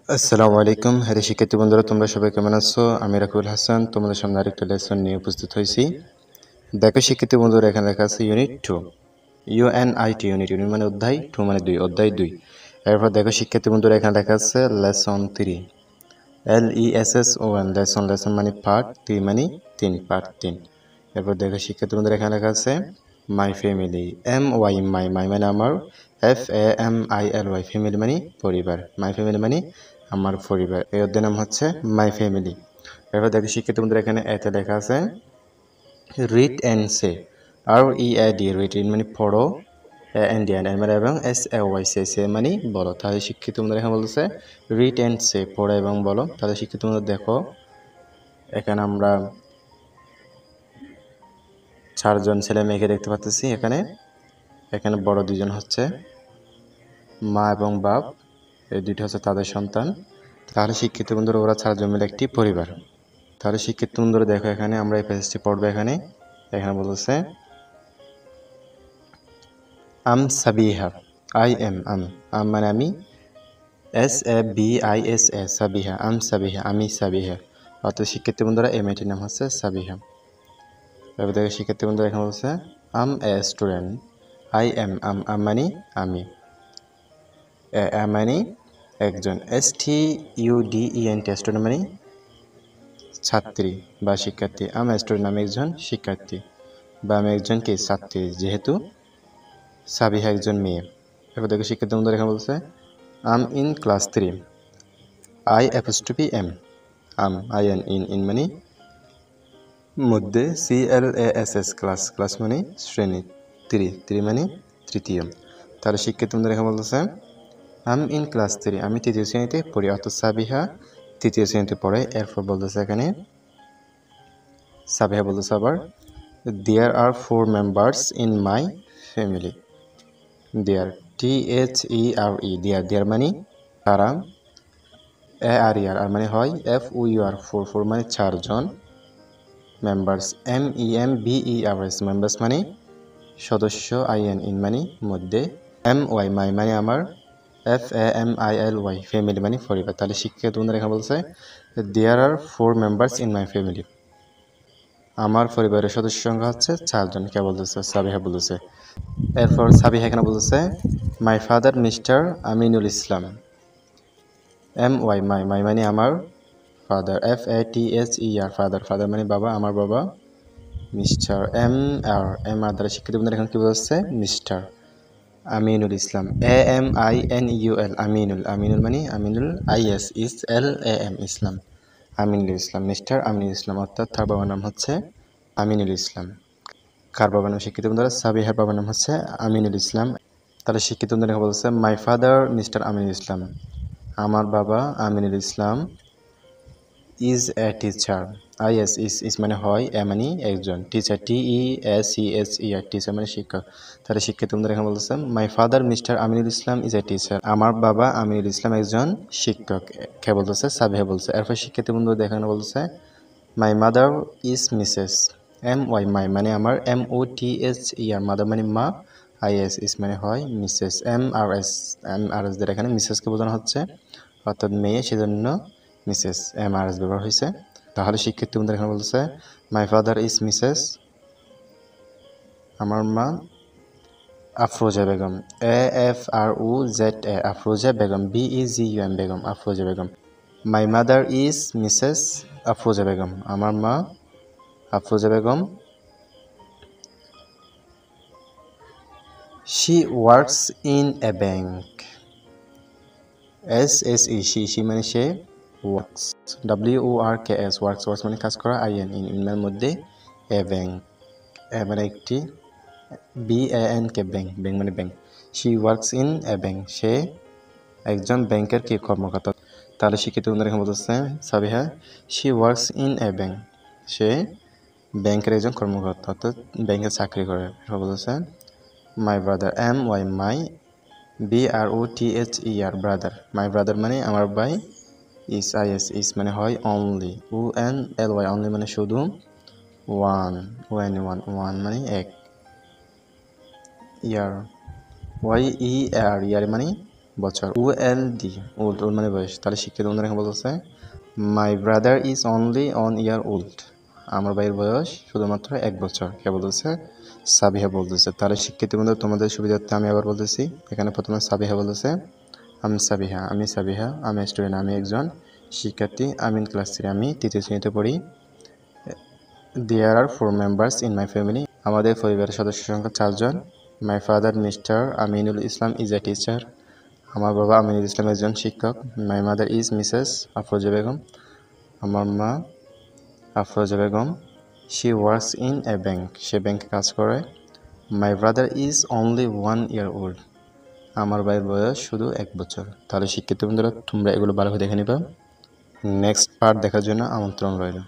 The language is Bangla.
আসসালামু আলাইকুম। হ্যাঁ শিক্ষার্থী বন্ধুরা, তোমরা সবাই কেমন আছো? আমি রাকিবুল হাসান তোমাদের সামনে আরেকটা লেসন নিয়ে উপস্থিত হয়েছি। দেখো শিক্ষার্থী বন্ধুরা, এখানে লেখা আছে ইউনিট 2, ইউএনআইটি। ইউনিট মানে অধ্যায়, 2 মানে 2, অধ্যায় 2। এরপর দেখো শিক্ষার্থী বন্ধুরা, এখানে লেখা আছে লেসন 3, LESSON, লেসন মানে পার্ট, 3 মানে 3, পার্ট 3। এরপর দেখো শিক্ষার্থী বন্ধুরা, এখানে লেখা আছে মাই ফ্যামিলি, MY, মাই মানে আমার, FAMILY, ফ্যামিলি মানে পরিবার, মাই ফ্যামিলি মানে আমার পরিবার। এই অধ্যায়ের নাম হচ্ছে মাই ফ্যামিলি। এরপর দেখো শিক্ষার্থী বন্ধুরা, এখানে এতে লেখা আছে read and say, READ, read মানে পড়ো, ইন্ডিয়ান মানে এবং SAY, সে মানে বলো। তাহলে শিক্ষিত তোমরা এখানে বলতেছে রিড অ্যান্ড সে, পড়ো এবং বলো। তাহলে শিক্ষিত তোমরা দেখো, এখানে আমরা 4 জন ছেলে মেয়েকে দেখতে পাচ্ছি। এখানে এখানে বড় 2 জন হচ্ছে মা এবং বাপ, এই 2টি হচ্ছে তাদের সন্তান। তাহলে শিক্ষিত বন্ধুরা, ওরা 4 জন মিলে একটি পরিবার। তাহলে শিক্ষিত বন্ধুরা দেখো, এখানে আমরা এই পেজটি পড়বো। এখানে এখানে বলতেছে আম সাবিহা, আম মানে আমি, SABISA, সাবিহা, আম সাবিহা, আমি সাবিহা। অর্থাৎ শিক্ষার্থী বন্ধুরা, এই মেয়েটির নাম হচ্ছে সাবিহা। এবার দেখো শিক্ষার্থী বন্ধুরা, এখানে বলছে আম এ স্টুডেন্ট, আম মানে আমি, এ মানে একজন, STUDENT, স্টুডেন্ট মানে ছাত্রী বা শিক্ষার্থী। আম স্টুডেন্ট, আমি একজন শিক্ষার্থী বা আমি একজন কি ছাত্রী, যেহেতু সাবিহা একজন মেয়ে। এবার দেখো শিক্ষার্থী বন্ধুরা, এখানে বলছে আম ইন ক্লাস 3, IM, ইন মানে মধ্যে, CLASS, ক্লাস মানে শ্রেণী, 3 মানে তৃতীয়। তাহলে শিক্ষার্থী বন্ধুরা, এখানে বলতেছে আম ইন ক্লাস 3, আমি 3য় শ্রেণীতে পড়ি, অর্থাৎ সাবিহা 3য় শ্রেণীতে পড়ে। এরপর বলতেছে এখানে সাবিহা বলতেছে আবার দেয়ার আর 4 মেম্বার্স ইন মাই ফ্যামিলি, দেয়ার, দেয়ার মানে তারা, আর মানে হয় FOUR, 4 মানে 4 জন, মেম্বার্স, MEMBERS, মেম্বার্স মানে সদস্য, ইন মানে মধ্যে, MY মানে আমার, FAMILY, ফ্যামিলি মানে পরিবার। তাহলে শিক্ষার্থী বন্ধুরা, এখানে বলছে দেয়ার আর 4 মেম্বার্স ইন মাই ফ্যামিলি, আমার পরিবারের সদস্য সংখ্যা হচ্ছে 4 জন। কে বলতেছে? সাবিহা বলতেছে। এরপর সাবিহা এখানে বলতেছে my father mister Aminul Islam, MY, মাই মানে আমার, ফাদার, FATHER, ফাদার মানে বাবা, আমার বাবা, মিস্টার, MR দ্বারা শিক্ষিত বন্ধুরা এখানে কি বলছে? মিস্টার আমিনুল ইসলাম, AMINUL, আমিনুল মানে আমিনুল, ISLAM, ইসলাম, আমিনুল ইসলাম, মিস্টার আমিনুল ইসলাম। অর্থাৎ তার বাবার নাম হচ্ছে আমিনুল ইসলাম। কার বাবার নাম? শিক্ষিত বন্ধুরা, সাবিহার বাবার নাম হচ্ছে আমিনুল ইসলাম। তাহলে শিক্ষিত বন্ধুরা বলছে my father mister Aminul Islam, আমার বাবা Aminul Islam, is a teacher, ইস মানে হয়, এ মানে একজন, টিচার, TEACHER, টিচার মানে শিক্ষক। তাহলে শিক্ষিত বন্ধুরা এখানে বলতেছে my father mister Aminul Islam is a teacher, আমার বাবা আমিনুল ইসলাম একজন শিক্ষক। কে বলতেছে? সাবিহা বলছে। এরপর শিক্ষিত বন্ধুরা এখানে বলতেছে my mother is Mrs, MY, মাই মানে আমার, MOTHER, মাদার মানে মা, ইস মানে হয়, মিসেস, MRS দ্বারা এখানে মিসেসকে বোঝানো হচ্ছে, অর্থাৎ মেয়ে, সেজন্য মিসেস, MRS ব্যবহার হয়েছে। তাহলে শিক্ষার্থী বন্ধুরা এখানে বলতেছে মাই ফাদার ইজ মিসেস, আমার মা Afroza Begum, AFROZA, Afroza Begum, BEGUM, Begum, Afroza Begum. My mother is Mrs Afroza Begum, আমার মা Afroza Begum. She works in a bank, SSE, she মানে সে, ওয়ার্কস, WORKS, ওয়ার্কস মানে কাজ করা, ইনের মধ্যে, এ ব্যাংক, এ মানে একটি, BANK, ব্যাংক, মানে bank. She works in a bank, সে একজন ব্যাংকের কি কর্মকর্তা। তাহলে শিক্ষিত বন্ধুরা এখানে বলতেছে Sabiha she works in a bank, সে ব্যাংকের একজন কর্মকর্তা, অর্থাৎ ব্যাংকে চাকরি করে। বলতেছে my brother, MY, my, BROTHER, brother, my brother মানে আমার ভাই, ইস মানে হয় অনলি, UNLY, অনলি মানে শুধু, ওয়ান, ওয়ান মানে এক, ইয়ার, YER, ইয়ার মানে বছর। OLD ওল্ড ওল্ড মানে বয়স। তাহলে শিক্ষিত বন্ধুরা এখানে বলতেছে my brother is only 1 year old। আমার ভাইয়ের বয়স শুধুমাত্র 1 বছর। কে বলতেছে? সাবিহা বলতেছে। তাহলে শিক্ষিত বন্ধু তোমাদের সুবিধার্থে আমি আবার বলতেছি। এখানে প্রথমে সাবিহা বলতেছে আমি সাবিহা, আমি স্টুডেন্ট, আমি একজন শিক্ষার্থী, আমি ক্লাস 3, আমি 3য় শ্রেণীতে পড়ি। There are 4 members in my family. আমাদের পরিবারের সদস্য সংখ্যা 4 জন। My father mister Aminul Islam is a teacher. আমার বাবা আমিনুল ইসলাম একজন শিক্ষক। My mother is Mrs Afroza Begum. আমার মা Afroza Begum. She works in a bank. সে ব্যাংকে কাজ করে। My brother is only 1 year old. আমার ভাইয়ের বয়স শুধু 1 বছর। তাহলে শিক্ষিত বন্ধুরা তোমরা এগুলো ভালো করে দেখে নিবা। নেক্সট পার্ট দেখার জন্য আমন্ত্রণ রইল।